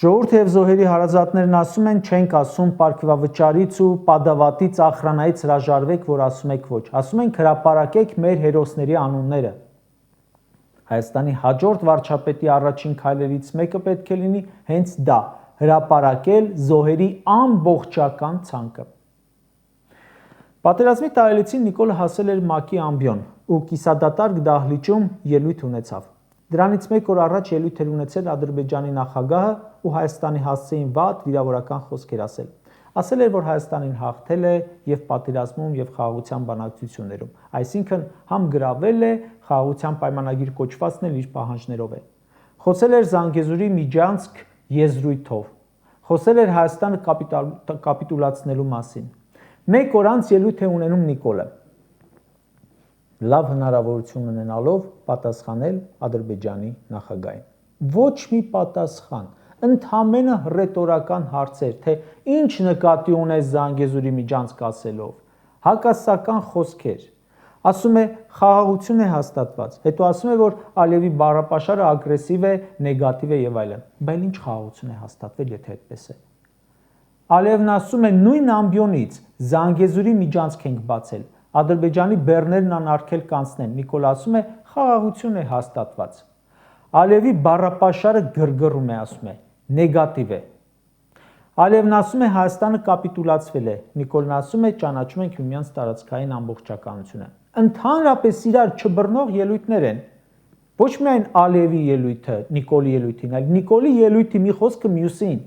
Ժողովուրդը եւ զոհերի հարազատներն ասում են, չենք ասում պարգևավճարից ու падավատից ախրանայից հրաժարվեք, որ ասում եք ոչ։ Ասում են հրապարակեք մեր հերոսների անունները։ Հայաստանի հաջորդ վարչապետի առաջին քայլերից մեկը պետք է լինի հենց դա՝ հրապարակել զոհերի ամբողջական ցանկը։ Պատերազմի տարելիցին Նիկոլը հասել էր ՄԱԿ-ի ամբիոն ու կիսադատարկ դահլիճում ելույթ ունեցավ։ Դրանից մեկ օր առաջ ելույթ էր ունեցել Ադրբեջանի նախագահը ու Հայաստանի հասցեին վատ վիրավորական խոսքեր ասել։ Ասել էր, որ Հայաստանին հաղթել է եւ պատերազմում եւ խաղաղության բանակցություններում, այսինքն համ գրավել է, խաղաղության պայմանագիր կոչվածն էլ իր պահանջներով է։ Խոսել էր Զանգեզուրի Միջանցք եզրույթով։ Խոսել էր Հայաստանը կապիտուլացնելու մասին։ Մեկ օր անց ելույթ է ունենում Նիկոլը։ Լավ հնարավորություն ունենալով պատասխանել Ադրբեջանի նախագահին։ Ոչ մի պատասխան, ընդամենը ռետորական հարցեր, թե ինչ նկատի ունես Զանգեզուրի Միջանցք ասելով, հակասական խոսքեր։ Ասում է խաղաղություն է հաստատված, հետո ասում է, որ Ալիևի բառապաշարը ագրեսիվ է, նեգատիվ է եւ այլն։ Բայց ինչ խաղաղություն է հաստատվել, եթե այդպես է։ Ալիևն ասում է նույն ամբիոնից Զանգեզուրի Միջանցք ենք բացել, Ադրբեջանի բեռներն անարգել կանցնեն։ Նիկոլ ասում է խաղաղություն է հաստատված։ Ալիևի բառապաշարը գրգռում է, ասում է նեգատիվ է։ Ալիևն ասում է Հայաստանը կապիտուլացվել է։ Նիկոլն ասում է ճանաչում ենք միմյանց տարածքային ամբողջականությունը։ Ընդհանրապես իրար չբռնող ելույթներ են։ Ոչ միայն Ալիևի ելույթը Նիկոլի ելույթին, այլ Նիկոլի ելույթի մի խոսքը մյուսին։